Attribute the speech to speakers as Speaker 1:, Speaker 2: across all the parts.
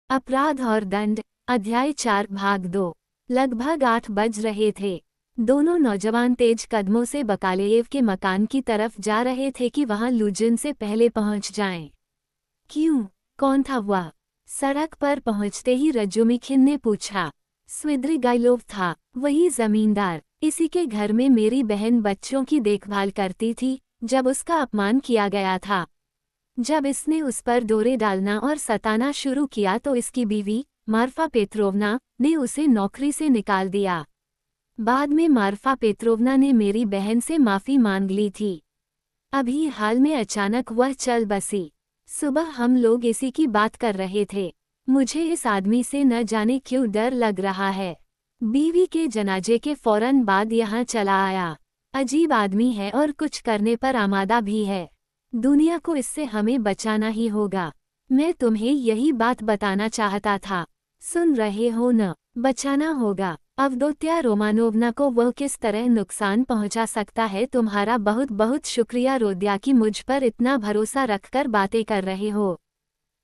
Speaker 1: अपराध और दंड, अध्याय 4 भाग 2। लगभग 8 बज रहे थे। दोनों नौजवान तेज कदमों से बकालेयेव के मकान की तरफ जा रहे थे कि वहां लुजिन से पहले पहुंच जाएं। क्यों? कौन था वह? सड़क पर पहुंचते ही रजुमिखिन ने पूछा। स्विद्रिगाइलोव था, वही जमींदार। इसी के घर में मेरी बहन बच्चों की देखभाल करती थी जब उसका अपमान किया गया था। जब इसने उस पर डोरे डालना और सताना शुरू किया तो इसकी बीवी मार्फा पेत्रोवना ने उसे नौकरी से निकाल दिया। बाद में मार्फा पेत्रोवना ने मेरी बहन से माफ़ी मांग ली थी। अभी हाल में अचानक वह चल बसी। सुबह हम लोग इसी की बात कर रहे थे। मुझे इस आदमी से न जाने क्यों डर लग रहा है। बीवी के जनाजे के फौरन बाद यहाँ चला आया। अजीब आदमी है और कुछ करने पर आमादा भी है। दुनिया को इससे हमें बचाना ही होगा। मैं तुम्हें यही बात बताना चाहता था। सुन रहे हो न? बचाना होगा। अवदोत्या रोमानोवना को वह किस तरह नुकसान पहुंचा सकता है। तुम्हारा बहुत बहुत शुक्रिया रोद्या कि मुझ पर इतना भरोसा रखकर बातें कर रहे हो।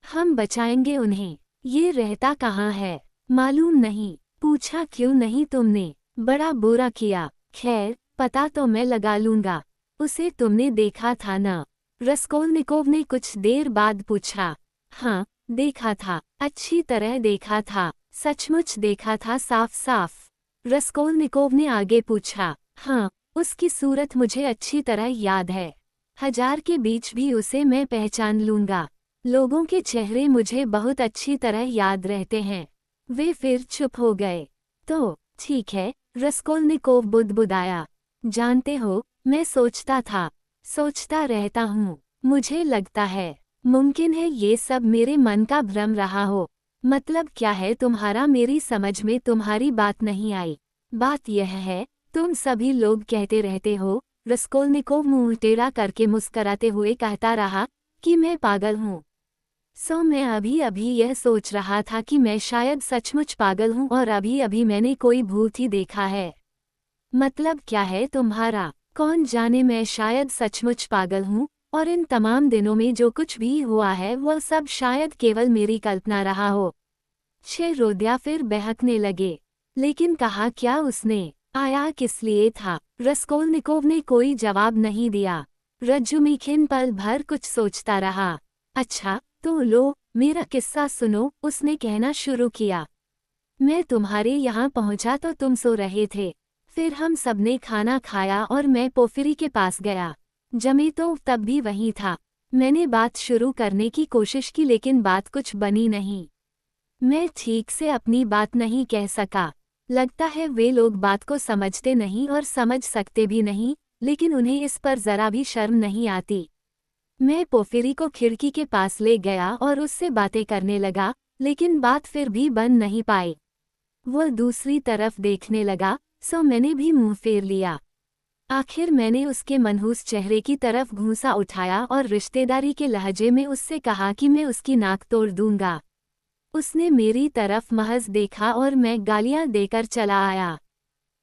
Speaker 1: हम बचाएंगे उन्हें। ये रहता कहाँ है? मालूम नहीं। पूछा क्यों नहीं तुमने? बड़ा बुरा किया। खैर, पता तो मैं लगा लूंगा। उसे तुमने देखा था न? रस्कोल्निकोव ने कुछ देर बाद पूछा। हाँ, देखा था। अच्छी तरह देखा था। सचमुच देखा था, साफ साफ। रस्कोल्निकोव ने आगे पूछा। हाँ, उसकी सूरत मुझे अच्छी तरह याद है। 1000 के बीच भी उसे मैं पहचान लूंगा। लोगों के चेहरे मुझे बहुत अच्छी तरह याद रहते हैं। वे फिर चुप हो गए। तो ठीक है, रस्कोल्निकोव बुदबुदाया। जानते हो, मैं सोचता रहता हूँ। मुझे लगता है मुमकिन है ये सब मेरे मन का भ्रम रहा हो। मतलब क्या है तुम्हारा? मेरी समझ में तुम्हारी बात नहीं आई। बात यह है, तुम सभी लोग कहते रहते हो। रस्कोल्निकोव मुंह टेढ़ा करके मुस्कराते हुए कहता रहा कि मैं पागल हूँ। सो मैं अभी अभी यह सोच रहा था कि मैं शायद सचमुच पागल हूँ और अभी अभी मैंने कोई भूत ही देखा है। मतलब क्या है तुम्हारा? कौन जाने, मैं शायद सचमुच पागल हूँ और इन तमाम दिनों में जो कुछ भी हुआ है वह सब शायद केवल मेरी कल्पना रहा हो। रोद्या फिर बहकने लगे। लेकिन कहा क्या उसने? आया किस लिए था? रस्कोल्निकोव ने कोई जवाब नहीं दिया। रजुमिखिन पल भर कुछ सोचता रहा। अच्छा, तो लो, मेरा किस्सा सुनो, उसने कहना शुरू किया। मैं तुम्हारे यहाँ पहुँचा तो तुम सो रहे थे। फिर हम सबने खाना खाया और मैं पोफिरी के पास गया। जमेतोव तब भी वहीं था। मैंने बात शुरू करने की कोशिश की लेकिन बात कुछ बनी नहीं। मैं ठीक से अपनी बात नहीं कह सका। लगता है वे लोग बात को समझते नहीं और समझ सकते भी नहीं, लेकिन उन्हें इस पर जरा भी शर्म नहीं आती। मैं पोफिरी को खिड़की के पास ले गया और उससे बातें करने लगा, लेकिन बात फिर भी बन नहीं पाई। वह दूसरी तरफ देखने लगा, सो मैंने भी मुंह फेर लिया। आखिर मैंने उसके मनहूस चेहरे की तरफ घूंसा उठाया और रिश्तेदारी के लहजे में उससे कहा कि मैं उसकी नाक तोड़ दूंगा। उसने मेरी तरफ महज देखा और मैं गालियां देकर चला आया।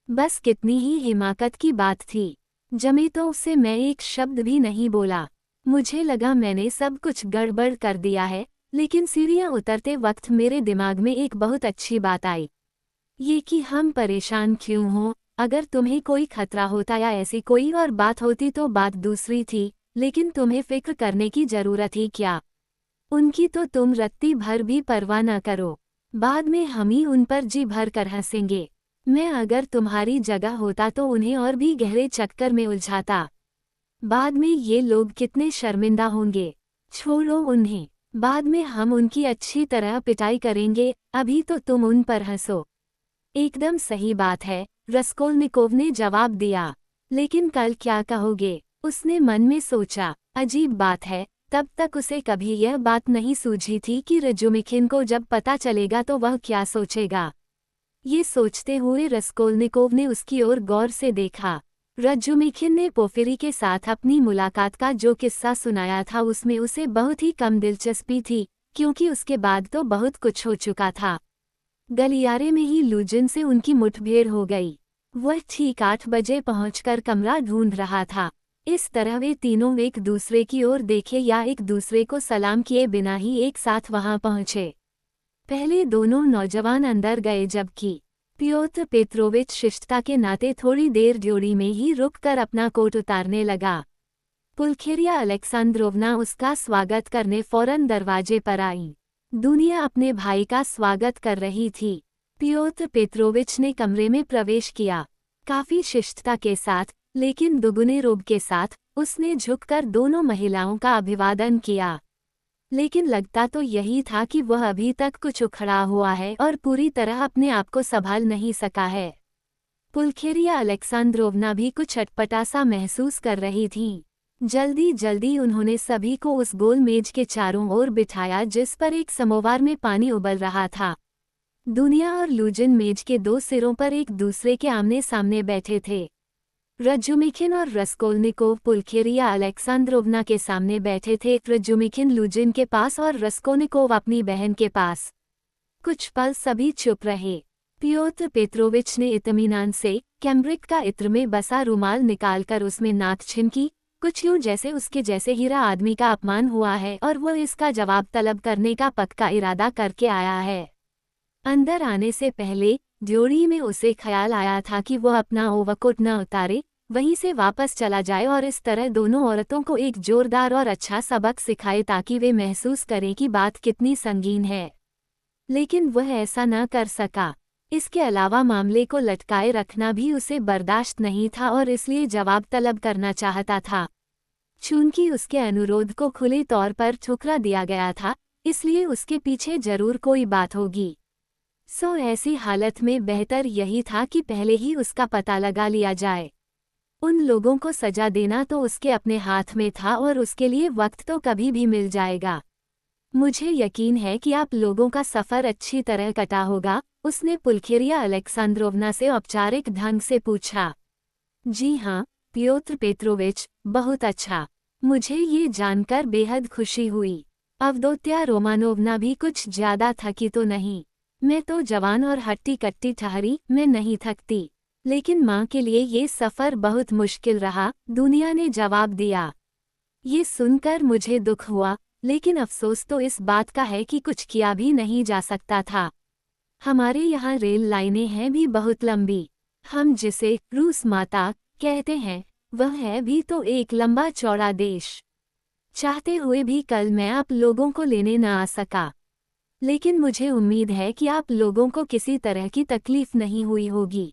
Speaker 1: बस कितनी ही हिमाकत की बात थी। जमेतोव से मैं एक शब्द भी नहीं बोला। मुझे लगा मैंने सब कुछ गड़बड़ कर दिया है, लेकिन सीढ़ियां उतरते वक्त मेरे दिमाग में एक बहुत अच्छी बात आई। ये कि हम परेशान क्यों हों। अगर तुम्हें कोई खतरा होता या ऐसी कोई और बात होती तो बात दूसरी थी, लेकिन तुम्हें फिक्र करने की जरूरत ही क्या? उनकी तो तुम रत्ती भर भी परवाह न करो। बाद में हम ही उन पर जी भर कर हंसेंगे। मैं अगर तुम्हारी जगह होता तो उन्हें और भी गहरे चक्कर में उलझाता। बाद में ये लोग कितने शर्मिंदा होंगे। छोड़ो उन्हें, बाद में हम उनकी अच्छी तरह पिटाई करेंगे, अभी तो तुम उन पर हंसो। एकदम सही बात है, रस्कोल्निकोव ने जवाब दिया। लेकिन कल क्या कहोगे? उसने मन में सोचा। अजीब बात है, तब तक उसे कभी यह बात नहीं सूझी थी कि रजुमिखिन को जब पता चलेगा तो वह क्या सोचेगा। ये सोचते हुए रस्कोल्निकोव ने उसकी ओर गौर से देखा। रजुमिखिन ने पोफिरी के साथ अपनी मुलाकात का जो किस्सा सुनाया था उसमें उसे बहुत ही कम दिलचस्पी थी, क्योंकि उसके बाद तो बहुत कुछ हो चुका था। गलियारे में ही लुजिन से उनकी मुठभेड़ हो गई। वह ठीक 8 बजे पहुंचकर कमरा ढूंढ रहा था। इस तरह वे तीनों एक दूसरे की ओर देखे या एक दूसरे को सलाम किए बिना ही एक साथ वहां पहुंचे। पहले दोनों नौजवान अंदर गए जबकि पियोत्र पेत्रोविच शिष्टता के नाते थोड़ी देर ड्योरी में ही रुककर अपना कोट उतारने लगा। पुलखेरिया अलेक्सांद्रोवना उसका स्वागत करने फौरन दरवाजे पर आई। दुनिया अपने भाई का स्वागत कर रही थी। पियोत्र पेत्रोविच ने कमरे में प्रवेश किया। काफी शिष्टता के साथ, लेकिन दुगुने रोब के साथ, उसने झुककर दोनों महिलाओं का अभिवादन किया। लेकिन लगता तो यही था कि वह अभी तक कुछ उखड़ा हुआ है और पूरी तरह अपने आप को संभाल नहीं सका है। पुलखेरिया अलेक्सांद्रोवना भी कुछ अटपटा सा महसूस कर रही थीं। जल्दी जल्दी उन्होंने सभी को उस गोल मेज के चारों ओर बिठाया जिस पर एक समोवार में पानी उबल रहा था। दुनिया और लूजिन मेज के दो सिरों पर एक दूसरे के आमने सामने बैठे थे। रजुमिखिन और रस्कोल्निकोव पुलखेरिया अलेक्सांद्रोवना के सामने बैठे थे। रजुमिखिन लूजिन के पास और रस्कोल्निकोव अपनी बहन के पास। कुछ पल सभी चुप रहे। पियोत्र पेत्रोविच ने इत्मीनान से कैम्ब्रिक का इत्र में बसा रुमाल निकालकर उसमें नाक छिनकी, कुछ यूं जैसे उसके जैसे हीरा आदमी का अपमान हुआ है और वह इसका जवाब तलब करने का पक्का इरादा करके आया है। अंदर आने से पहले ड्योरी में उसे ख्याल आया था कि वह अपना ओवरकोट न उतारे, वहीं से वापस चला जाए और इस तरह दोनों औरतों को एक जोरदार और अच्छा सबक सिखाए ताकि वे महसूस करें कि बात कितनी संगीन है। लेकिन वह ऐसा न कर सका। इसके अलावा मामले को लटकाए रखना भी उसे बर्दाश्त नहीं था और इसलिए जवाब तलब करना चाहता था। चूंकि उसके अनुरोध को खुले तौर पर ठुकरा दिया गया था, इसलिए उसके पीछे जरूर कोई बात होगी। सो ऐसी हालत में बेहतर यही था कि पहले ही उसका पता लगा लिया जाए। उन लोगों को सजा देना तो उसके अपने हाथ में था और उसके लिए वक्त तो कभी भी मिल जाएगा। मुझे यकीन है कि आप लोगों का सफ़र अच्छी तरह कटा होगा, उसने पुलखेरिया अलेक्सांद्रोवना से औपचारिक ढंग से पूछा। जी हाँ, पियोत्र पेत्रोविच, बहुत अच्छा। मुझे ये जानकर बेहद खुशी हुई। अवदोत्या रोमानोवना भी कुछ ज्यादा थकी तो नहीं। मैं तो जवान और हट्टी कट्टी ठहरी, मैं नहीं थकती। लेकिन माँ के लिए ये सफ़र बहुत मुश्किल रहा, दुनिया ने जवाब दिया। ये सुनकर मुझे दुख हुआ, लेकिन अफसोस तो इस बात का है कि कुछ किया भी नहीं जा सकता था। हमारे यहाँ रेल लाइनें हैं भी बहुत लंबी। हम जिसे रूस माता कहते हैं, वह है भी तो एक लंबा चौड़ा देश। चाहते हुए भी कल मैं आप लोगों को लेने न आ सका। लेकिन मुझे उम्मीद है कि आप लोगों को किसी तरह की तकलीफ नहीं हुई होगी।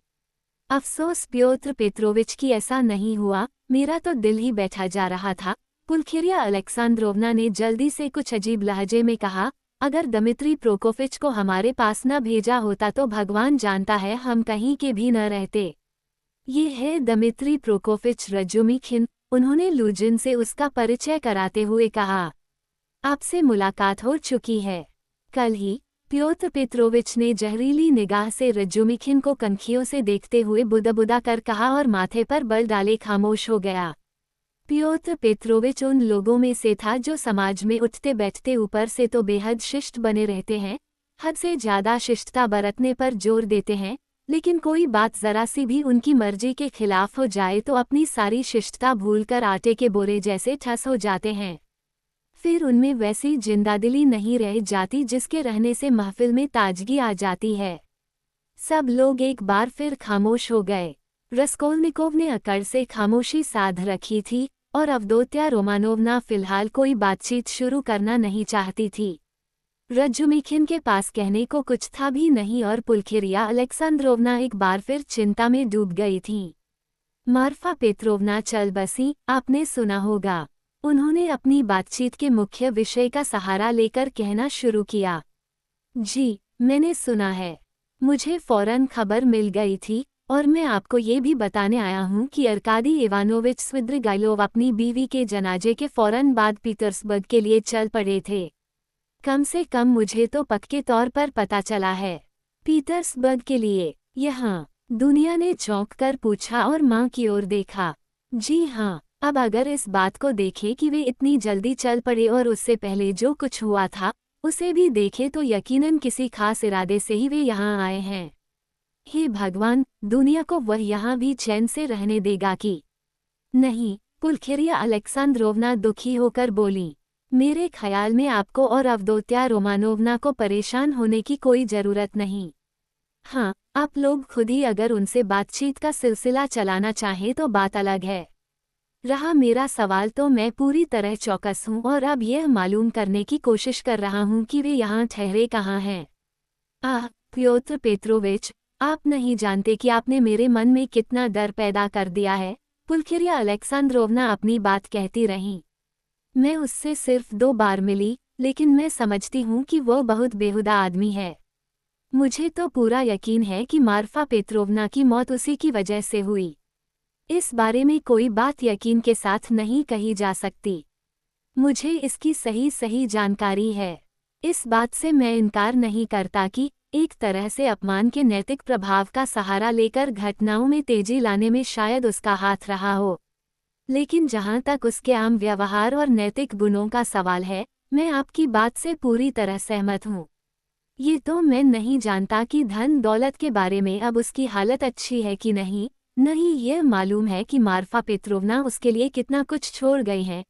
Speaker 1: अफसोस पियोत्र पेत्रोविच की ऐसा नहीं हुआ, मेरा तो दिल ही बैठा जा रहा था। पुलखेरिया अलेक्सांद्रोवना ने जल्दी से कुछ अजीब लहजे में कहा, अगर दमित्री प्रोकोफिच को हमारे पास न भेजा होता तो भगवान जानता है हम कहीं के भी न रहते। ये है दमित्री प्रोकोफिच रजुमिखिन, उन्होंने लूजिन से उसका परिचय कराते हुए कहा। आपसे मुलाकात हो चुकी है। कल ही, पियोत्र पेत्रोविच ने जहरीली निगाह से रजुमिखिन को कनखियों से देखते हुए बुदबुदा कर कहा और माथे पर बल डाले खामोश हो गया। पियोत्र पेत्रोविच उन लोगों में से था जो समाज में उठते बैठते ऊपर से तो बेहद शिष्ट बने रहते हैं, हद से ज्यादा शिष्टता बरतने पर जोर देते हैं, लेकिन कोई बात जरा सी भी उनकी मर्जी के खिलाफ हो जाए तो अपनी सारी शिष्टता भूलकर आटे के बोरे जैसे ठस हो जाते हैं। फिर उनमें वैसी जिंदादिली नहीं रह जाती जिसके रहने से महफिल में ताजगी आ जाती है। सब लोग एक बार फिर खामोश हो गए। रस्कोल्निकोव ने अकड़ से खामोशी साध रखी थी और अवदोत्या रोमानोवना फिलहाल कोई बातचीत शुरू करना नहीं चाहती थी। रजुमिखिन के पास कहने को कुछ था भी नहीं और पुलखेरिया अलेक्सांद्रोवना एक बार फिर चिंता में डूब गई थीं। मार्फा पेत्रोवना चल बसी, आपने सुना होगा। उन्होंने अपनी बातचीत के मुख्य विषय का सहारा लेकर कहना शुरू किया। जी, मैंने सुना है। मुझे फौरन खबर मिल गई थी और मैं आपको ये भी बताने आया हूँ कि अर्कादी इवानोविच स्विद्रिगाइलोव अपनी बीवी के जनाजे के फौरन बाद पीटर्सबर्ग के लिए चल पड़े थे। कम से कम मुझे तो पक्के तौर पर पता चला है। पीटर्सबर्ग के लिए? यहाँ, दुनिया ने चौंक कर पूछा और माँ की ओर देखा। जी हाँ, अब अगर इस बात को देखें कि वे इतनी जल्दी चल पड़े और उससे पहले जो कुछ हुआ था उसे भी देखें तो यकीनन किसी खास इरादे से ही वे यहाँ आए हैं। हे भगवान, दुनिया को वह यहाँ भी चैन से रहने देगा कि नहीं? पुलखेरिया अलेक्सांद्रोवना दुखी होकर बोली। मेरे ख्याल में आपको और अवदोत्या रोमानोवना को परेशान होने की कोई ज़रूरत नहीं। हाँ, आप लोग खुद ही अगर उनसे बातचीत का सिलसिला चलाना चाहें तो बात अलग है। रहा मेरा सवाल तो मैं पूरी तरह चौकस हूँ और अब यह मालूम करने की कोशिश कर रहा हूँ कि वे यहाँ ठहरे कहाँ हैं। प्योत्र पेत्रोविच, आप नहीं जानते कि आपने मेरे मन में कितना डर पैदा कर दिया है। पुल्खिरिया अलेक्सांद्रोवना अपनी बात कहती रहीं। मैं उससे सिर्फ 2 बार मिली, लेकिन मैं समझती हूँ कि वो बहुत बेहुदा आदमी है। मुझे तो पूरा यकीन है कि मार्फा पेत्रोवना की मौत उसी की वजह से हुई। इस बारे में कोई बात यकीन के साथ नहीं कही जा सकती। मुझे इसकी सही जानकारी है। इस बात से मैं इनकार नहीं करता कि एक तरह से अपमान के नैतिक प्रभाव का सहारा लेकर घटनाओं में तेजी लाने में शायद उसका हाथ रहा हो। लेकिन जहाँ तक उसके आम व्यवहार और नैतिक गुणों का सवाल है, मैं आपकी बात से पूरी तरह सहमत हूँ। ये तो मैं नहीं जानता कि धन दौलत के बारे में अब उसकी हालत अच्छी है कि नहीं यह मालूम है कि मार्फा पेत्रोवना उसके लिए कितना कुछ छोड़ गई हैं।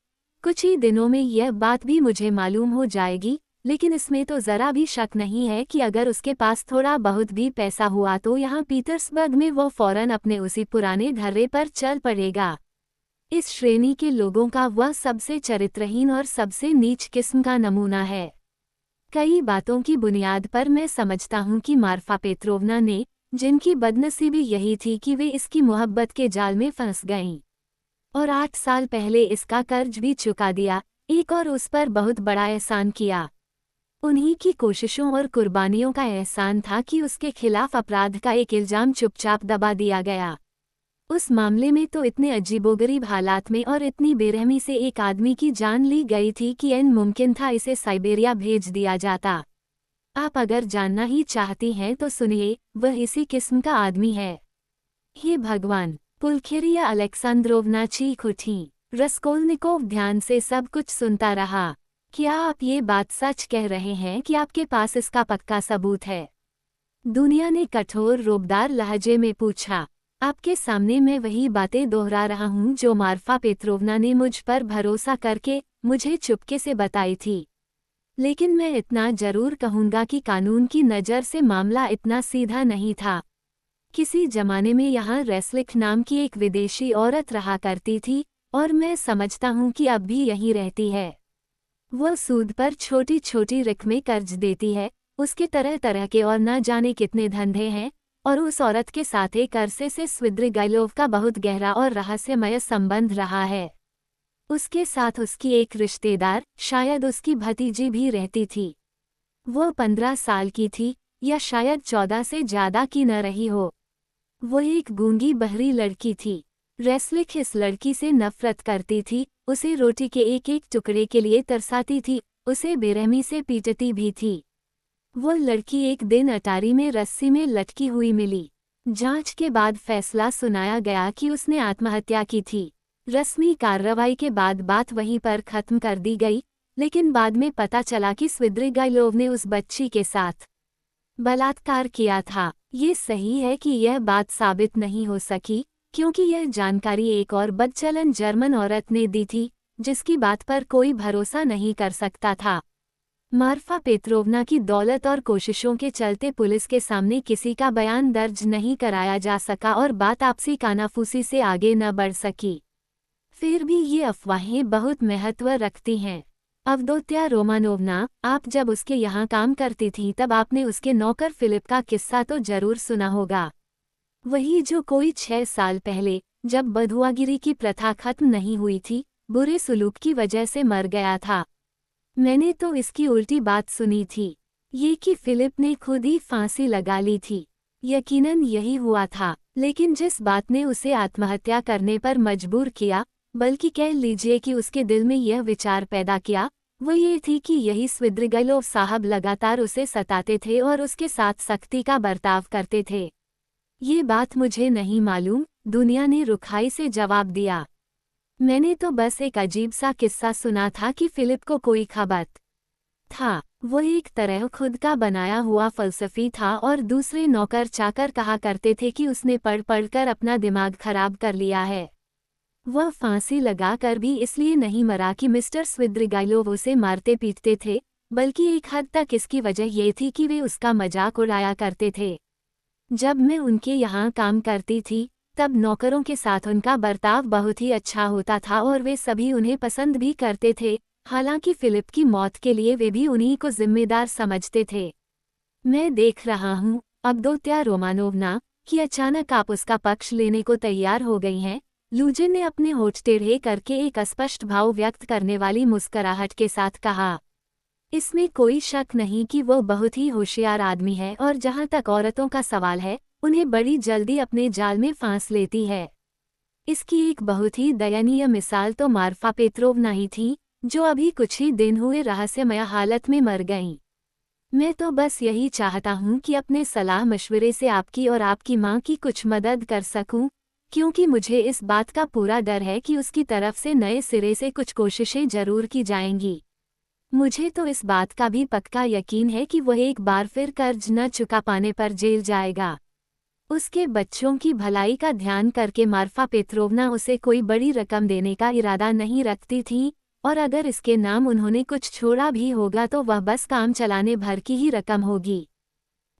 Speaker 1: कुछ ही दिनों में यह बात भी मुझे मालूम हो जाएगी, लेकिन इसमें तो ज़रा भी शक नहीं है कि अगर उसके पास थोड़ा बहुत भी पैसा हुआ तो यहाँ पीटर्सबर्ग में वो फौरन अपने उसी पुराने ढर्रे पर चल पड़ेगा। इस श्रेणी के लोगों का वह सबसे चरित्रहीन और सबसे नीच किस्म का नमूना है। कई बातों की बुनियाद पर मैं समझता हूँ कि मार्फा पेत्रोवना ने, जिनकी बदनसीबी यही थी कि वे इसकी मोहब्बत के जाल में फंस गईं और 8 साल पहले इसका कर्ज भी चुका दिया, एक और उस पर बहुत बड़ा एहसान किया। उन्हीं की कोशिशों और कुर्बानियों का एहसान था कि उसके खिलाफ अपराध का एक इल्जाम चुपचाप दबा दिया गया। उस मामले में तो इतने अजीबोगरीब हालात में और इतनी बेरहमी से एक आदमी की जान ली गई थी कि मुमकिन था इसे साइबेरिया भेज दिया जाता। आप अगर जानना ही चाहती हैं तो सुनिए, वह इसी किस्म का आदमी है। हे भगवान! पुल्खिरिया अलेक्सांद्रोवना चीख उठी। रस्कोल्निकोव ध्यान से सब कुछ सुनता रहा। क्या आप ये बात सच कह रहे हैं कि आपके पास इसका पक्का सबूत है? दुनिया ने कठोर रोबदार लहजे में पूछा। आपके सामने मैं वही बातें दोहरा रहा हूँ जो मार्फा पेत्रोवना ने मुझ पर भरोसा करके मुझे चुपके से बताई थी। लेकिन मैं इतना जरूर कहूँगा कि कानून की नज़र से मामला इतना सीधा नहीं था। किसी जमाने में यहाँ रेस्लिक नाम की एक विदेशी औरत रहा करती थी और मैं समझता हूँ कि अब भी यहीं रहती है। वह सूद पर छोटी छोटी रकमें कर्ज देती है। उसके तरह तरह के और न जाने कितने धंधे हैं और उस औरत के साथ एक अरसे से स्विद्रिगाइलोव का बहुत गहरा और रहस्यमय संबंध रहा है। उसके साथ उसकी एक रिश्तेदार, शायद उसकी भतीजी भी रहती थी। वह 15 साल की थी या शायद 14 से ज़्यादा की न रही हो। वह एक गूंगी बहरी लड़की थी। रेस्लिक इस लड़की से नफरत करती थी, उसे रोटी के एक एक टुकड़े के लिए तरसाती थी, उसे बेरहमी से पीटती भी थी। वह लड़की एक दिन अटारी में रस्सी में लटकी हुई मिली। जांच के बाद फैसला सुनाया गया कि उसने आत्महत्या की थी। रस्मी कार्रवाई के बाद बात वहीं पर खत्म कर दी गई, लेकिन बाद में पता चला कि स्विद्रिगाइलोव ने उस बच्ची के साथ बलात्कार किया था। ये सही है कि यह बात साबित नहीं हो सकी, क्योंकि यह जानकारी एक और बदचलन जर्मन औरत ने दी थी, जिसकी बात पर कोई भरोसा नहीं कर सकता था। मार्फा पेत्रोवना की दौलत और कोशिशों के चलते पुलिस के सामने किसी का बयान दर्ज नहीं कराया जा सका और बात आपसी कानाफूसी से आगे न बढ़ सकी। फिर भी ये अफवाहें बहुत महत्व रखती हैं। अवदोत्या रोमानोवना, आप जब उसके यहाँ काम करती थी तब आपने उसके नौकर फिलिप का किस्सा तो जरूर सुना होगा। वही जो कोई 6 साल पहले, जब बधुआगिरी की प्रथा खत्म नहीं हुई थी, बुरे सुलूक की वजह से मर गया था। मैंने तो इसकी उल्टी बात सुनी थी, ये कि फिलिप ने खुद ही फांसी लगा ली थी। यकीनन यही हुआ था, लेकिन जिस बात ने उसे आत्महत्या करने पर मजबूर किया, बल्कि कह लीजिए कि उसके दिल में यह विचार पैदा किया, वो ये थी कि यही स्विद्रिगाइलोव साहब लगातार उसे सताते थे और उसके साथ सख्ती का बर्ताव करते थे। ये बात मुझे नहीं मालूम, दुनिया ने रुखाई से जवाब दिया। मैंने तो बस एक अजीब सा किस्सा सुना था कि फिलिप को कोई खबर था। वो एक तरह खुद का बनाया हुआ फ़लसफ़ी था और दूसरे नौकर चाकर कहा करते थे कि उसने पढ़ पढ़ कर अपना दिमाग खराब कर लिया है। वह फांसी लगाकर भी इसलिए नहीं मरा कि मिस्टर स्विद्रिगाइलोव उसे मारते पीटते थे, बल्कि एक हद तक इसकी वजह ये थी कि वे उसका मजाक उड़ाया करते थे। जब मैं उनके यहाँ काम करती थी, तब नौकरों के साथ उनका बर्ताव बहुत ही अच्छा होता था और वे सभी उन्हें पसंद भी करते थे। हालांकि फिलिप की मौत के लिए वे भी उन्हीं को जिम्मेदार समझते थे। मैं देख रहा हूँ, अवदोत्या रोमानोवना, कि अचानक आप उसका पक्ष लेने को तैयार हो गई हैं। लूजिन ने अपने होठ टेढ़े करके एक अस्पष्ट भाव व्यक्त करने वाली मुस्कुराहट के साथ कहा। इसमें कोई शक नहीं कि वो बहुत ही होशियार आदमी है और जहाँ तक औरतों का सवाल है, उन्हें बड़ी जल्दी अपने जाल में फांस लेती है। इसकी एक बहुत ही दयनीय मिसाल तो मार्फा पेत्रोवना ही थी, जो अभी कुछ ही दिन हुए रहस्यमय हालत में मर गईं। मैं तो बस यही चाहता हूँ कि अपने सलाह मशवरे से आपकी और आपकी माँ की कुछ मदद कर सकूं, क्योंकि मुझे इस बात का पूरा डर है कि उसकी तरफ से नए सिरे से कुछ कोशिशें जरूर की जाएंगी। मुझे तो इस बात का भी पक्का यकीन है कि वह एक बार फिर कर्ज न चुका पाने पर जेल जाएगा। उसके बच्चों की भलाई का ध्यान करके मार्फा पेत्रोवना उसे कोई बड़ी रकम देने का इरादा नहीं रखती थी, और अगर इसके नाम उन्होंने कुछ छोड़ा भी होगा तो वह बस काम चलाने भर की ही रकम होगी।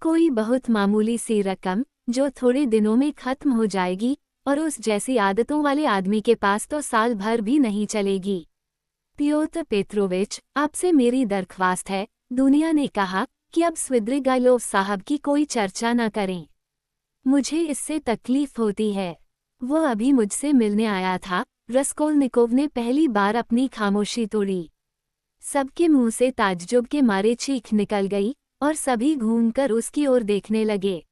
Speaker 1: कोई बहुत मामूली सी रकम, जो थोड़े दिनों में खत्म हो जाएगी, और उस जैसी आदतों वाले आदमी के पास तो साल भर भी नहीं चलेगी। पियोत्र पेत्रोविच, आपसे मेरी दरख्वास्त है, दुनिया ने कहा, कि अब स्विद्रिगाइलोव साहब की कोई चर्चा न करें। मुझे इससे तकलीफ होती है। वह अभी मुझसे मिलने आया था। रस्कोल्निकोव ने पहली बार अपनी खामोशी तोड़ी। सबके मुंह से ताज्जुब के मारे चीख निकल गई, और सभी घूमकर उसकी ओर देखने लगे।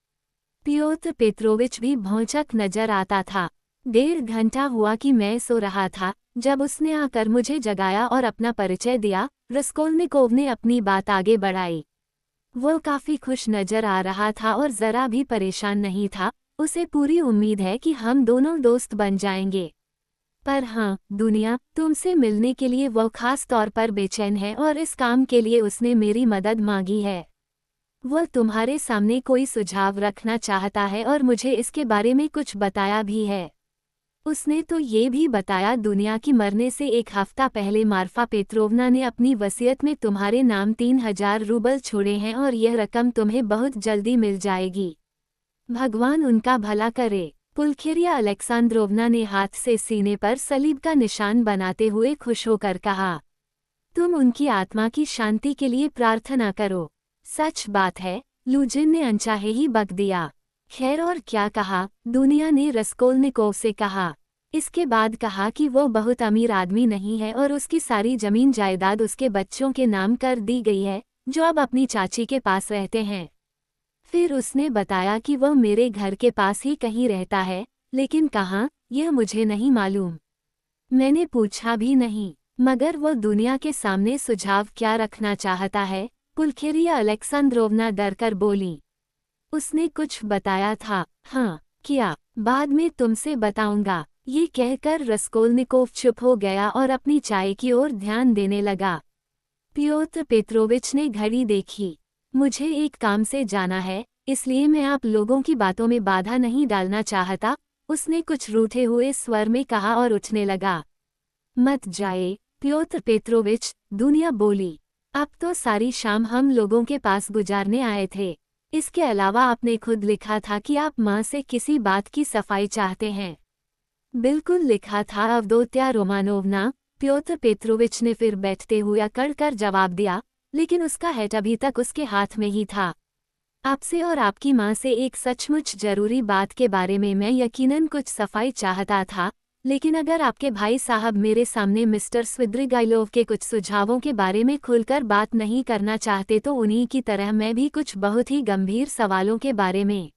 Speaker 1: पियोत्र पेत्रोविच भी भौंचक नजर आता था। 1.5 घंटा हुआ कि मैं सो रहा था, जब उसने आकर मुझे जगाया और अपना परिचय दिया। रस्कोल्निकोव ने अपनी बात आगे बढ़ाई। वो काफी खुश नजर आ रहा था और जरा भी परेशान नहीं था। उसे पूरी उम्मीद है कि हम दोनों दोस्त बन जाएंगे। पर हाँ, दुनिया, तुमसे मिलने के लिए वो खास तौर पर बेचैन है और इस काम के लिए उसने मेरी मदद मांगी है। वह तुम्हारे सामने कोई सुझाव रखना चाहता है और मुझे इसके बारे में कुछ बताया भी है। उसने तो ये भी बताया दुनिया की मरने से 1 हफ्ता पहले मार्फा पेत्रोवना ने अपनी वसीयत में तुम्हारे नाम 3000 रूबल छोड़े हैं और यह रकम तुम्हें बहुत जल्दी मिल जाएगी। भगवान उनका भला करे। पुलखेरिया अलेक्सांद्रोवना ने हाथ से सीने पर सलीब का निशान बनाते हुए खुश होकर कहा। तुम उनकी आत्मा की शांति के लिए प्रार्थना करो। सच बात है, लूजिन ने अनचाहे ही बक दिया। खैर और क्या कहा, दुनिया ने रस्कोल्निकोव से कहा। इसके बाद कहा कि वो बहुत अमीर आदमी नहीं है और उसकी सारी जमीन जायदाद उसके बच्चों के नाम कर दी गई है, जो अब अपनी चाची के पास रहते हैं। फिर उसने बताया कि वह मेरे घर के पास ही कहीं रहता है, लेकिन कहाँ, यह मुझे नहीं मालूम। मैंने पूछा भी नहीं, मगर वो दुनिया के सामने सुझाव क्या रखना चाहता है। पुलखेरिया अलेक्सांद्रोवना डरकर बोली। उसने कुछ बताया था। हाँ, क्या, बाद में तुमसे बताऊंगा। ये कहकर रस्कोल्निकोव चुप हो गया और अपनी चाय की ओर ध्यान देने लगा। पियोत्र पेत्रोविच ने घड़ी देखी। मुझे एक काम से जाना है, इसलिए मैं आप लोगों की बातों में बाधा नहीं डालना चाहता, उसने कुछ रूठे हुए स्वर में कहा और उठने लगा। मत जाए, पियोत्र पेत्रोविच, दुनिया बोली। अब तो सारी शाम हम लोगों के पास गुजारने आए थे। इसके अलावा आपने खुद लिखा था कि आप माँ से किसी बात की सफाई चाहते हैं। बिल्कुल लिखा था अवदोत्या रोमानोवना, पियोत्र पेत्रोविच ने फिर बैठते हुए अकड़ कर जवाब दिया, लेकिन उसका हैट अभी तक उसके हाथ में ही था। आपसे और आपकी माँ से एक सचमुच जरूरी बात के बारे में मैं यकीनन कुछ सफाई चाहता था, लेकिन अगर आपके भाई साहब मेरे सामने मिस्टर स्विद्रिगाइलोव के कुछ सुझावों के बारे में खुलकर बात नहीं करना चाहते तो उन्हीं की तरह मैं भी कुछ बहुत ही गंभीर सवालों के बारे में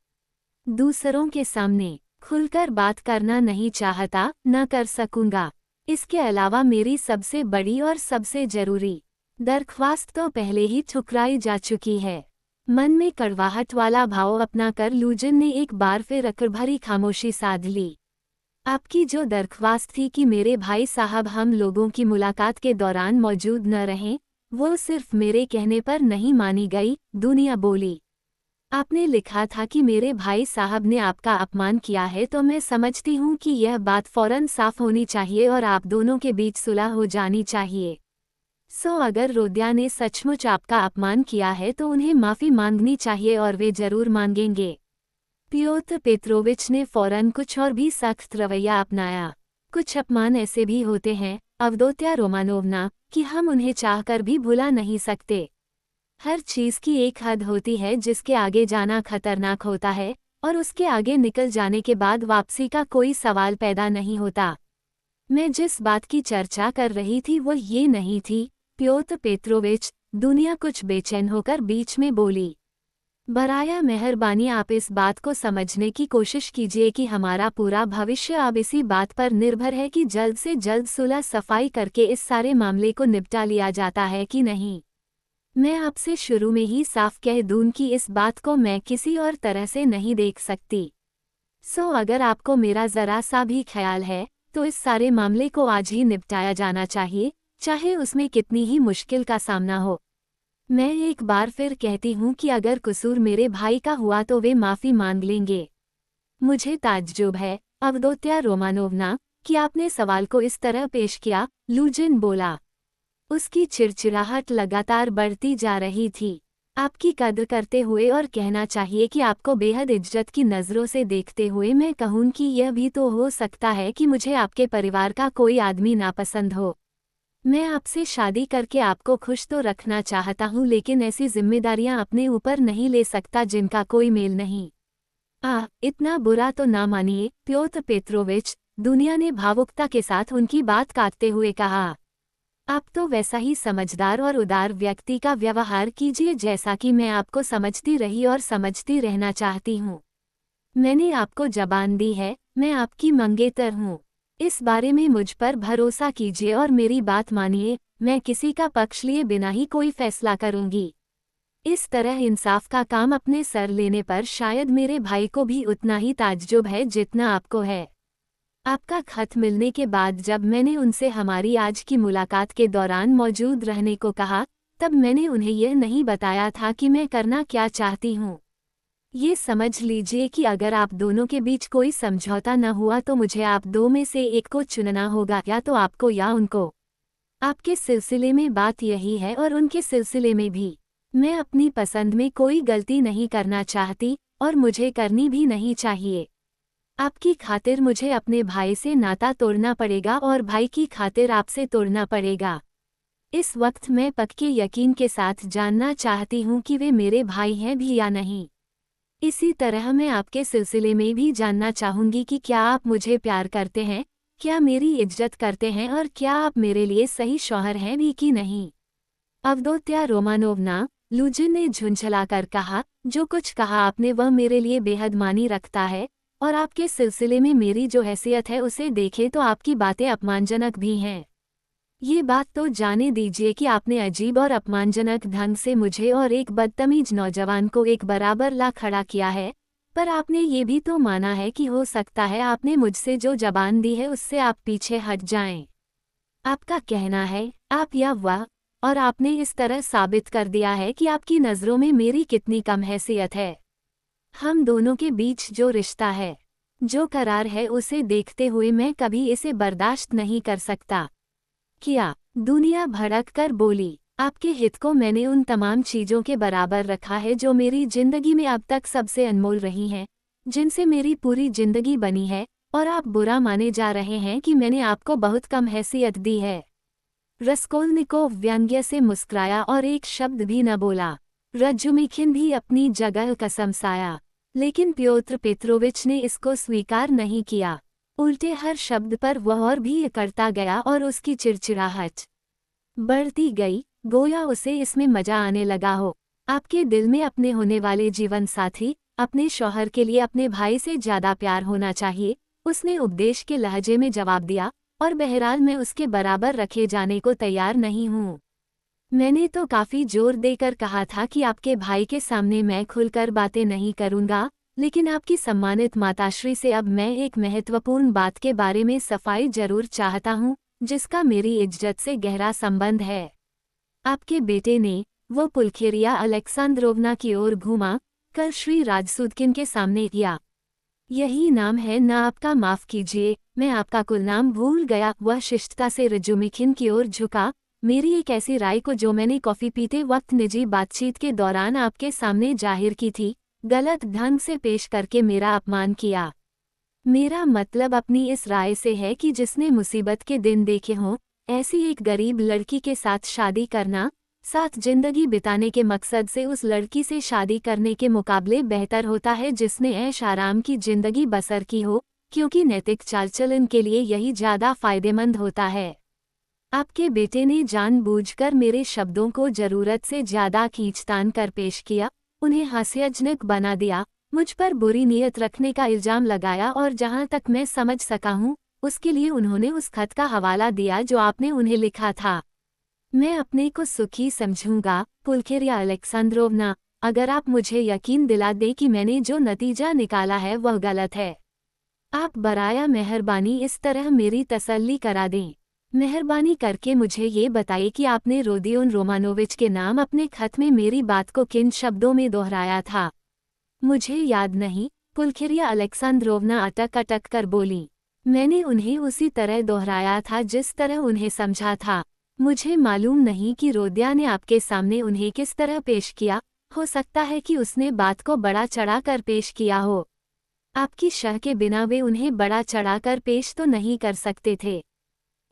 Speaker 1: दूसरों के सामने खुलकर बात करना नहीं चाहता, न कर सकूंगा। इसके अलावा मेरी सबसे बड़ी और सबसे जरूरी दरख्वास्त तो पहले ही ठुकराई जा चुकी है। मन में कड़वाहट वाला भाव अपनाकर लूजिन ने एक बार फिर अकड़भरी खामोशी साध ली। आपकी जो दरख्वास्त थी कि मेरे भाई साहब हम लोगों की मुलाकात के दौरान मौजूद न रहें, वो सिर्फ मेरे कहने पर नहीं मानी गई, दुनिया बोली। आपने लिखा था कि मेरे भाई साहब ने आपका अपमान किया है, तो मैं समझती हूँ कि यह बात फौरन साफ होनी चाहिए और आप दोनों के बीच सुलह हो जानी चाहिए। अगर रोद्या ने सचमुच आपका अपमान किया है तो उन्हें माफ़ी मांगनी चाहिए और वे जरूर मांगेंगे। पियोत्र पेत्रोविच ने फौरन कुछ और भी सख्त रवैया अपनाया। कुछ अपमान ऐसे भी होते हैं, अवदोत्या रोमानोवना, कि हम उन्हें चाहकर भी भुला नहीं सकते। हर चीज़ की एक हद होती है जिसके आगे जाना खतरनाक होता है, और उसके आगे निकल जाने के बाद वापसी का कोई सवाल पैदा नहीं होता। मैं जिस बात की चर्चा कर रही थी वो ये नहीं थी, प्योत्र पेत्रोविच, दुनिया कुछ बेचैन होकर बीच में बोली। बराया मेहरबानी आप इस बात को समझने की कोशिश कीजिए कि हमारा पूरा भविष्य अब इसी बात पर निर्भर है कि जल्द से जल्द सुलह सफाई करके इस सारे मामले को निपटा लिया जाता है कि नहीं। मैं आपसे शुरू में ही साफ कह दूं कि इस बात को मैं किसी और तरह से नहीं देख सकती। अगर आपको मेरा ज़रा सा भी ख्याल है तो इस सारे मामले को आज ही निपटाया जाना चाहिए, चाहे उसमें कितनी ही मुश्किल का सामना हो। मैं एक बार फिर कहती हूँ कि अगर कसूर मेरे भाई का हुआ तो वे माफ़ी मांग लेंगे। मुझे ताज्जुब है, अवदोत्या रोमानोवना, कि आपने सवाल को इस तरह पेश किया, लूजिन बोला। उसकी चिड़चिड़ाहट लगातार बढ़ती जा रही थी। आपकी कद्र करते हुए और कहना चाहिए कि आपको बेहद इज्जत की नज़रों से देखते हुए मैं कहूँ कि यह भी तो हो सकता है कि मुझे आपके परिवार का कोई आदमी नापसंद हो। मैं आपसे शादी करके आपको खुश तो रखना चाहता हूँ, लेकिन ऐसी जिम्मेदारियाँ अपने ऊपर नहीं ले सकता जिनका कोई मेल नहीं। इतना बुरा तो ना मानिए, प्योत्र पेत्रोविच, दुनिया ने भावुकता के साथ उनकी बात काटते हुए कहा। आप तो वैसा ही समझदार और उदार व्यक्ति का व्यवहार कीजिए जैसा कि मैं आपको समझती रही और समझती रहना चाहती हूँ। मैंने आपको जबान दी है, मैं आपकी मंगेतर हूँ। इस बारे में मुझ पर भरोसा कीजिए और मेरी बात मानिए, मैं किसी का पक्ष लिए बिना ही कोई फैसला करूँगी। इस तरह इंसाफ का काम अपने सर लेने पर शायद मेरे भाई को भी उतना ही ताज्जुब है जितना आपको है। आपका खत मिलने के बाद जब मैंने उनसे हमारी आज की मुलाकात के दौरान मौजूद रहने को कहा, तब मैंने उन्हें यह नहीं बताया था कि मैं करना क्या चाहती हूँ। ये समझ लीजिए कि अगर आप दोनों के बीच कोई समझौता न हुआ तो मुझे आप दो में से एक को चुनना होगा, या तो आपको या उनको। आपके सिलसिले में बात यही है और उनके सिलसिले में भी। मैं अपनी पसंद में कोई गलती नहीं करना चाहती और मुझे करनी भी नहीं चाहिए। आपकी खातिर मुझे अपने भाई से नाता तोड़ना पड़ेगा और भाई की खातिर आपसे तोड़ना पड़ेगा। इस वक्त मैं पक्के यकीन के साथ जानना चाहती हूँ कि वे मेरे भाई हैं भी या नहीं। इसी तरह मैं आपके सिलसिले में भी जानना चाहूँगी कि क्या आप मुझे प्यार करते हैं, क्या मेरी इज्जत करते हैं और क्या आप मेरे लिए सही शौहर हैं भी कि नहीं। अवदोत्या रोमानोवना, लूजिन ने झुंझलाकर कहा, जो कुछ कहा आपने वह मेरे लिए बेहद मानी रखता है, और आपके सिलसिले में मेरी जो हैसियत है उसे देखें तो आपकी बातें अपमानजनक भी हैं। ये बात तो जाने दीजिए कि आपने अजीब और अपमानजनक ढंग से मुझे और एक बदतमीज नौजवान को एक बराबर ला खड़ा किया है, पर आपने ये भी तो माना है कि हो सकता है आपने मुझसे जो जबान दी है उससे आप पीछे हट जाएं। आपका कहना है, आप या वह, और आपने इस तरह साबित कर दिया है कि आपकी नज़रों में मेरी कितनी कम हैसियत है। हम दोनों के बीच जो रिश्ता है, जो करार है, उसे देखते हुए मैं कभी इसे बर्दाश्त नहीं कर सकता। क्या? दुनिया भड़क कर बोली, आपके हित को मैंने उन तमाम चीज़ों के बराबर रखा है जो मेरी जिंदगी में अब तक सबसे अनमोल रही हैं, जिनसे मेरी पूरी जिंदगी बनी है, और आप बुरा माने जा रहे हैं कि मैंने आपको बहुत कम हैसियत दी है। रस्कोल्निकोव व्यंग्य से मुस्कुराया और एक शब्द भी न बोला। रजुमिखिन भी अपनी जगह कसमसाया, लेकिन प्योत्र पेत्रोविच ने इसको स्वीकार नहीं किया। उल्टे हर शब्द पर वह और भी अकड़ता गया और उसकी चिड़चिड़ाहट बढ़ती गई, गोया उसे इसमें मजा आने लगा हो। आपके दिल में अपने होने वाले जीवन साथी, अपने शौहर के लिए अपने भाई से ज्यादा प्यार होना चाहिए, उसने उपदेश के लहजे में जवाब दिया, और बहरहाल मैं उसके बराबर रखे जाने को तैयार नहीं हूँ। मैंने तो काफ़ी जोर देकर कहा था कि आपके भाई के सामने मैं खुलकर बातें नहीं करूँगा, लेकिन आपकी सम्मानित माताश्री से अब मैं एक महत्वपूर्ण बात के बारे में सफाई जरूर चाहता हूँ, जिसका मेरी इज्जत से गहरा संबंध है। आपके बेटे ने, वो पुल्खेरिया अलेक्सांद्रोवना की ओर घूमा कर श्री राजसूदकिन के सामने किया। यही नाम है ना आपका, माफ कीजिए, मैं आपका कुल नाम भूल गया। वह शिष्टता से रजुमिखिन की ओर झुका। मेरी एक ऐसी राय को जो मैंने कॉफी पीते वक्त निजी बातचीत के दौरान आपके सामने जाहिर की थी, गलत ढंग से पेश करके मेरा अपमान किया। मेरा मतलब अपनी इस राय से है कि जिसने मुसीबत के दिन देखे हों, ऐसी एक गरीब लड़की के साथ शादी करना, साथ जिंदगी बिताने के मकसद से उस लड़की से शादी करने के मुकाबले बेहतर होता है जिसने ऐश आराम की जिंदगी बसर की हो, क्योंकि नैतिक चाल चलन के लिए यही ज्यादा फायदेमंद होता है। आपके बेटे ने जानबूझकर मेरे शब्दों को जरूरत से ज्यादा खींचतान कर पेश किया, उन्हें हास्यजनक बना दिया, मुझ पर बुरी नीयत रखने का इल्जाम लगाया और जहां तक मैं समझ सका हूं, उसके लिए उन्होंने उस खत का हवाला दिया जो आपने उन्हें लिखा था। मैं अपने को सुखी समझूंगा पुलखेरिया अलेक्सांद्रोवना, अगर आप मुझे यकीन दिला दें कि मैंने जो नतीजा निकाला है वह गलत है। आप बराया मेहरबानी इस तरह मेरी तसल्ली करा दें। मेहरबानी करके मुझे ये बताइए कि आपने रोदियोन रोमानोविच के नाम अपने खत में मेरी बात को किन शब्दों में दोहराया था। मुझे याद नहीं, पुलखेरिया अलेक्सांद्रोवना अटक अटक कर बोली। मैंने उन्हें उसी तरह दोहराया था जिस तरह उन्हें समझा था। मुझे मालूम नहीं कि रोदिया ने आपके सामने उन्हें किस तरह पेश किया, हो सकता है कि उसने बात को बड़ा चढ़ा कर पेश किया हो। आपकी शह के बिना वे उन्हें बड़ा चढ़ाकर पेश तो नहीं कर सकते थे।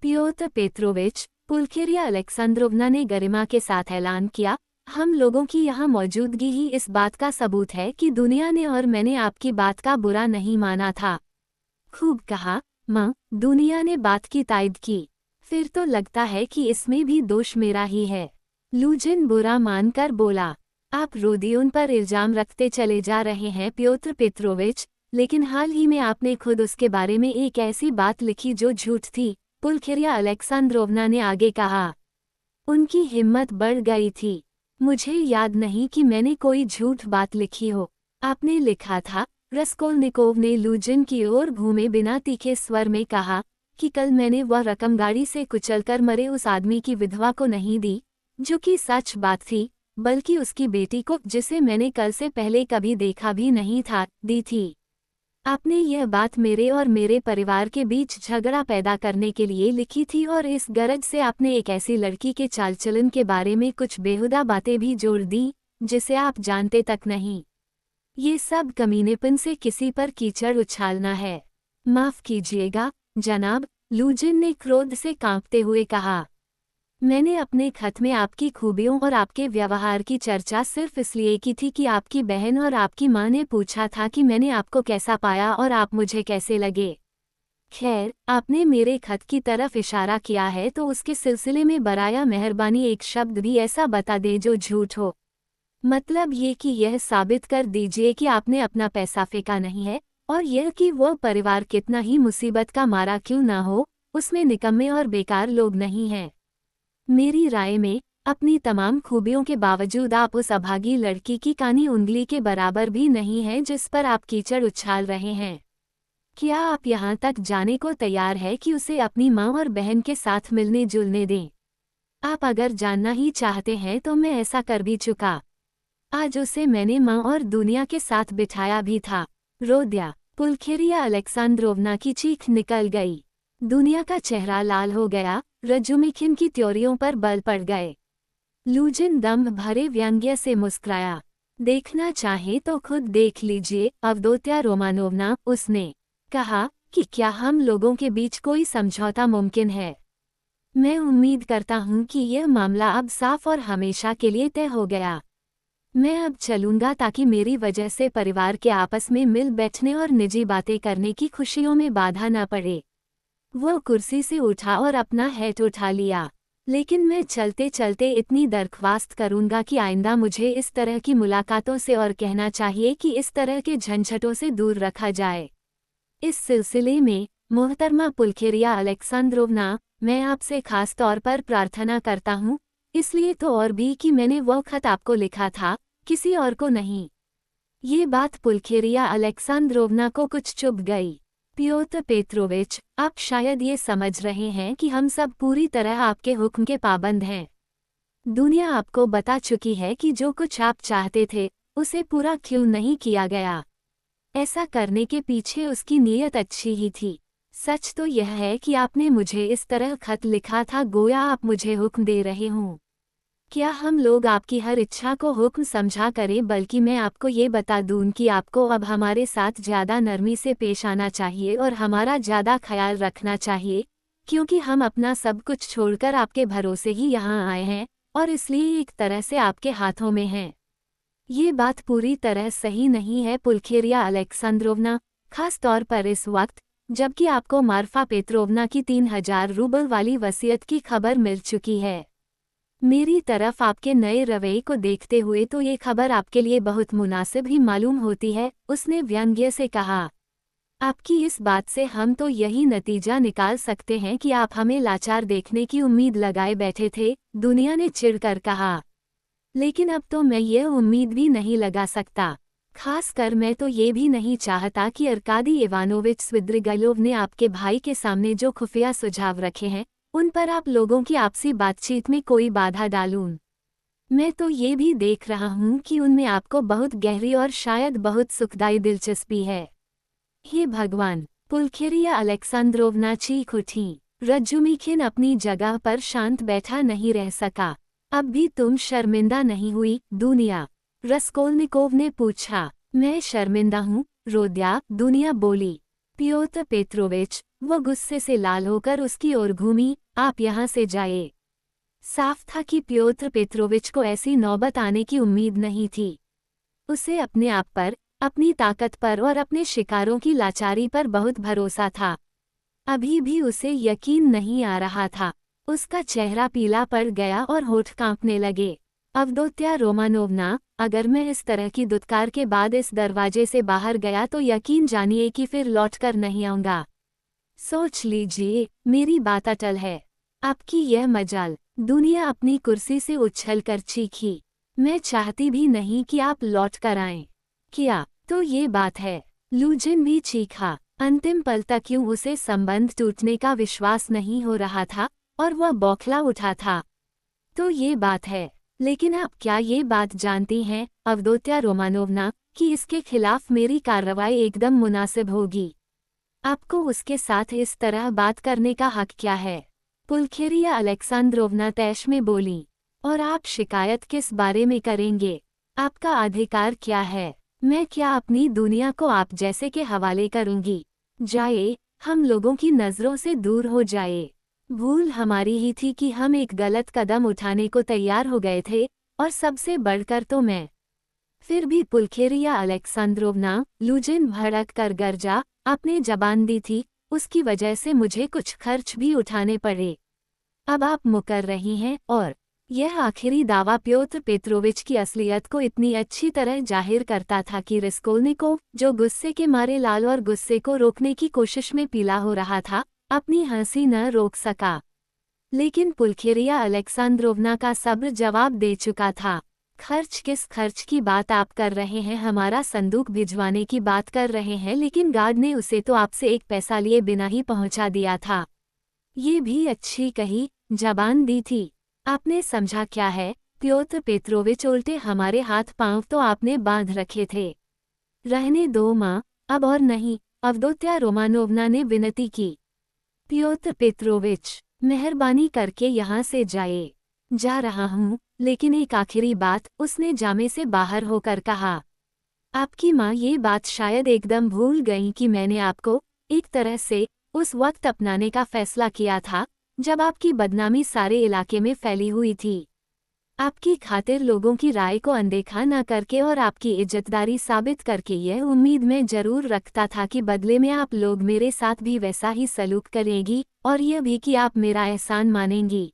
Speaker 1: पियोत्र पेत्रोविच, पुलखेरिया अलेक्सांद्रोवना ने गरिमा के साथ ऐलान किया, हम लोगों की यहाँ मौजूदगी ही इस बात का सबूत है कि दुनिया ने और मैंने आपकी बात का बुरा नहीं माना था। खूब कहा माँ, दुनिया ने बात की तायद की। फिर तो लगता है कि इसमें भी दोष मेरा ही है। लूजिन बुरा मानकर बोला, आप रोदियोन पर इल्जाम रखते चले जा रहे हैं प्योत्र पेत्रोविच, लेकिन हाल ही में आपने खुद उसके बारे में एक ऐसी बात लिखी जो झूठ थी, पुलखेरिया अलेक्सांद्रोवना ने आगे कहा। उनकी हिम्मत बढ़ गई थी। मुझे याद नहीं कि मैंने कोई झूठ बात लिखी हो। आपने लिखा था, रस्कोल्निकोव ने लूजिन की ओर घूमे बिना तीखे स्वर में कहा, कि कल मैंने वह रकम गाड़ी से कुचलकर मरे उस आदमी की विधवा को नहीं दी, जो कि सच बात थी, बल्कि उसकी बेटी को, जिसे मैंने कल से पहले कभी देखा भी नहीं था, दी थी। आपने यह बात मेरे और मेरे परिवार के बीच झगड़ा पैदा करने के लिए लिखी थी और इस गरज से आपने एक ऐसी लड़की के चालचलन के बारे में कुछ बेहुदा बातें भी जोड़ दी, जिसे आप जानते तक नहीं। ये सब कमीनेपन से किसी पर कीचड़ उछालना है। माफ कीजिएगा जनाब, लूजिन ने क्रोध से कांपते हुए कहा। मैंने अपने खत में आपकी खूबियों और आपके व्यवहार की चर्चा सिर्फ इसलिए की थी कि आपकी बहन और आपकी माँ ने पूछा था कि मैंने आपको कैसा पाया और आप मुझे कैसे लगे। खैर, आपने मेरे खत की तरफ इशारा किया है तो उसके सिलसिले में बराया मेहरबानी एक शब्द भी ऐसा बता दे जो झूठ हो। मतलब ये कि यह साबित कर दीजिए कि आपने अपना पैसा फेंका नहीं है, और यह कि वह परिवार कितना ही मुसीबत का मारा क्यों ना हो, उसमें निकम्मे और बेकार लोग नहीं हैं। मेरी राय में, अपनी तमाम खूबियों के बावजूद आप उस अभागी लड़की की कानी उंगली के बराबर भी नहीं हैं जिस पर आप कीचड़ उछाल रहे हैं। क्या आप यहाँ तक जाने को तैयार है कि उसे अपनी माँ और बहन के साथ मिलने जुलने दें? आप अगर जानना ही चाहते हैं तो मैं ऐसा कर भी चुका। आज उसे मैंने माँ और दुनिया के साथ बिठाया भी था। रोदिया, पुलखेरिया अलेक्सांद्रोवना की चीख निकल गई। दुनिया का चेहरा लाल हो गया, रजुमिखिन की त्योरियों पर बल पड़ गए। लूजिन दम्भ भरे व्यंग्य से मुस्कुराया। देखना चाहे तो खुद देख लीजिए अवदोत्या रोमानोवना, उसने कहा, कि क्या हम लोगों के बीच कोई समझौता मुमकिन है? मैं उम्मीद करता हूँ कि यह मामला अब साफ और हमेशा के लिए तय हो गया। मैं अब चलूंगा ताकि मेरी वजह से परिवार के आपस में मिल बैठने और निजी बातें करने की खुशियों में बाधा न पड़े। वो कुर्सी से उठा और अपना हैट उठा लिया। लेकिन मैं चलते चलते इतनी दरख्वास्त करूंगा कि आइंदा मुझे इस तरह की मुलाकातों से और कहना चाहिए कि इस तरह के झंझटों से दूर रखा जाए। इस सिलसिले में, मोहतरमा पुलखेरिया अलेक्सांद्रोवना, मैं आपसे खास तौर पर प्रार्थना करता हूँ, इसलिए तो और भी कि मैंने वह खत आपको लिखा था, किसी और को नहीं। ये बात पुलखेरिया अलेक्सांद्रोवना को कुछ चुभ गई। पियोत्र पेत्रोविच, आप शायद ये समझ रहे हैं कि हम सब पूरी तरह आपके हुक्म के पाबंद हैं। दुनिया आपको बता चुकी है कि जो कुछ आप चाहते थे, उसे पूरा क्यों नहीं किया गया? ऐसा करने के पीछे उसकी नीयत अच्छी ही थी। सच तो यह है कि आपने मुझे इस तरह खत लिखा था गोया आप मुझे हुक्म दे रहे हों। क्या हम लोग आपकी हर इच्छा को हुक्म समझा करें, बल्कि मैं आपको ये बता दूं कि आपको अब हमारे साथ ज़्यादा नरमी से पेश आना चाहिए और हमारा ज़्यादा ख्याल रखना चाहिए, क्योंकि हम अपना सब कुछ छोड़कर आपके भरोसे ही यहाँ आए हैं और इसलिए एक तरह से आपके हाथों में हैं। ये बात पूरी तरह सही नहीं है पुल्खेरिया अलेक्सांद्रोवना, खास तौर पर इस वक्त जबकि आपको मार्फा पेट्रोवना की 3000 रूबल वाली वसीयत की खबर मिल चुकी है। मेरी तरफ आपके नए रवैये को देखते हुए तो ये खबर आपके लिए बहुत मुनासिब ही मालूम होती है, उसने व्यंग्य से कहा। आपकी इस बात से हम तो यही नतीजा निकाल सकते हैं कि आप हमें लाचार देखने की उम्मीद लगाए बैठे थे, दुनिया ने चिढ़कर कहा। लेकिन अब तो मैं ये उम्मीद भी नहीं लगा सकता। खासकर मैं तो ये भी नहीं चाहता कि अर्कादी इवानोविच स्विद्रिगैलोव ने आपके भाई के सामने जो खुफिया सुझाव रखे हैं, उन पर आप लोगों की आपसी बातचीत में कोई बाधा डालूं। मैं तो ये भी देख रहा हूँ कि उनमें आपको बहुत गहरी और शायद बहुत सुखदायी दिलचस्पी है। हे भगवान! पुल्खेरिया अलेक्सांद्रोवना चीख उठी। रज्जुमिखिन अपनी जगह पर शांत बैठा नहीं रह सका। अब भी तुम शर्मिंदा नहीं हुई, दुनिया? रस्कोल्निकोव ने पूछा। मैं शर्मिंदा हूँ, रोद्या, दुनिया बोली। पियोत्र पेट्रोविच, वो गुस्से से लाल होकर उसकी ओर घूमी, आप यहाँ से जाए। साफ था कि पियोत्र पेट्रोविच को ऐसी नौबत आने की उम्मीद नहीं थी। उसे अपने आप पर, अपनी ताकत पर और अपने शिकारों की लाचारी पर बहुत भरोसा था। अभी भी उसे यकीन नहीं आ रहा था। उसका चेहरा पीला पड़ गया और होठ कांपने लगे। अवदोत्या रोमानोवना, अगर मैं इस तरह की दुत्कार के बाद इस दरवाजे से बाहर गया तो यकीन जानिए कि फिर लौटकर नहीं आऊंगा। सोच लीजिए, मेरी बात अटल है। आपकी यह मजाल। दुनिया अपनी कुर्सी से उछलकर चीखी। मैं चाहती भी नहीं कि आप लौट कर आएं। क्या तो ये बात है? लूजिन भी चीखा। अंतिम पल तक यूं उसे संबंध टूटने का विश्वास नहीं हो रहा था और वह बौखला उठा था। तो ये बात है। लेकिन आप क्या ये बात जानती हैं, अवदोत्या रोमानोवना, कि इसके खिलाफ मेरी कार्रवाई एकदम मुनासिब होगी? आपको उसके साथ इस तरह बात करने का हक क्या है? पुल्खेरिया अलेक्सांद्रोवना तैश में बोली। और आप शिकायत किस बारे में करेंगे? आपका अधिकार क्या है? मैं क्या अपनी दुनिया को आप जैसे के हवाले करूंगी? जाए, हम लोगों की नज़रों से दूर हो जाए। भूल हमारी ही थी कि हम एक गलत कदम उठाने को तैयार हो गए थे, और सबसे बढ़कर तो मैं। फिर भी पुल्खेरिया अलेक्सांद्रोवना, लूजिन भड़क कर गरजा, आपने जबान दी थी, उसकी वजह से मुझे कुछ खर्च भी उठाने पड़े। अब आप मुकर रही हैं और यह आखिरी दावा प्योत्र पेट्रोविच की असलियत को इतनी अच्छी तरह जाहिर करता था कि रस्कोल्निकोव, जो गुस्से के मारे लाल और गुस्से को रोकने की कोशिश में पीला हो रहा था, अपनी हंसी न रोक सका। लेकिन पुल्खेरिया अलेक्सांद्रोवना का सब्र जवाब दे चुका था। खर्च किस खर्च की बात आप कर रहे हैं? हमारा संदूक भिजवाने की बात कर रहे हैं, लेकिन गार्ड ने उसे तो आपसे एक पैसा लिए बिना ही पहुंचा दिया था। ये भी अच्छी कही, जबान दी थी। आपने समझा क्या है, प्योत्र पेट्रोविच? उल्टे हमारे हाथ पांव तो आपने बांध रखे थे। रहने दो माँ, अब और नहीं, अवदोत्या रोमानोवना ने विनती की। प्योत्र पेट्रोविच, मेहरबानी करके यहाँ से जाए। जा रहा हूँ, लेकिन एक आखिरी बात, उसने जामे से बाहर होकर कहा। आपकी माँ ये बात शायद एकदम भूल गई कि मैंने आपको, एक तरह से, उस वक्त अपनाने का फैसला किया था, जब आपकी बदनामी सारे इलाके में फैली हुई थी। आपकी खातिर लोगों की राय को अनदेखा न करके और आपकी इज्जतदारी साबित करके यह उम्मीद मैं जरूर रखता था कि बदले में आप लोग मेरे साथ भी वैसा ही सलूक करेंगी, और यह भी कि आप मेरा एहसान मानेंगी।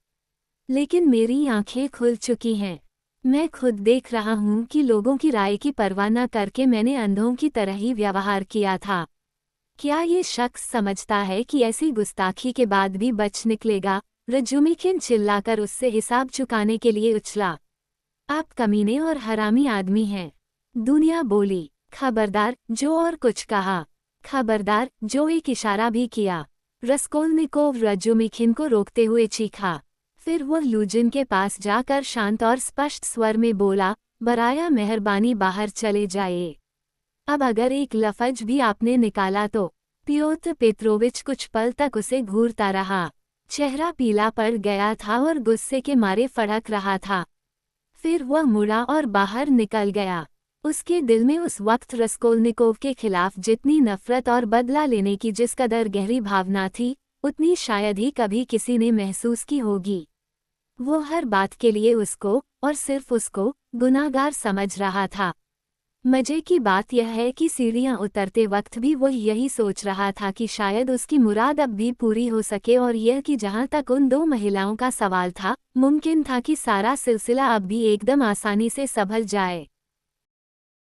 Speaker 1: लेकिन मेरी आंखें खुल चुकी हैं। मैं खुद देख रहा हूँ कि लोगों की राय की परवाह न करके मैंने अंधों की तरह ही व्यवहार किया था। क्या ये शख्स समझता है कि ऐसी गुस्ताखी के बाद भी बच निकलेगा? रजुमिखिन चिल्लाकर उससे हिसाब चुकाने के लिए उछला। आप कमीने और हरामी आदमी हैं। दुनिया बोली। खबरदार, जो और कुछ कहा। खबरदार, जो एक इशारा भी किया। रस्कोल्निकोव रजुमिखिन को रोकते हुए चीखा। फिर वह लूजिन के पास जाकर शांत और स्पष्ट स्वर में बोला, बराया मेहरबानी बाहर चले जाइए। अब अगर एक लफ्ज भी आपने निकाला तो। पियोत्र पेत्रोविच कुछ पल तक उसे घूरता रहा। चेहरा पीला पड़ गया था और गुस्से के मारे फड़क रहा था। फिर वह मुड़ा और बाहर निकल गया। उसके दिल में उस वक्त रस्कोल्निकोव के खिलाफ जितनी नफरत और बदला लेने की जिस कदर गहरी भावना थी, उतनी शायद ही कभी किसी ने महसूस की होगी। वो हर बात के लिए उसको, और सिर्फ उसको, गुनाहगार समझ रहा था। मजे की बात यह है कि सीढ़ियां उतरते वक्त भी वो यही सोच रहा था कि शायद उसकी मुराद अब भी पूरी हो सके, और यह कि जहां तक उन दो महिलाओं का सवाल था, मुमकिन था कि सारा सिलसिला अब भी एकदम आसानी से संभल जाए।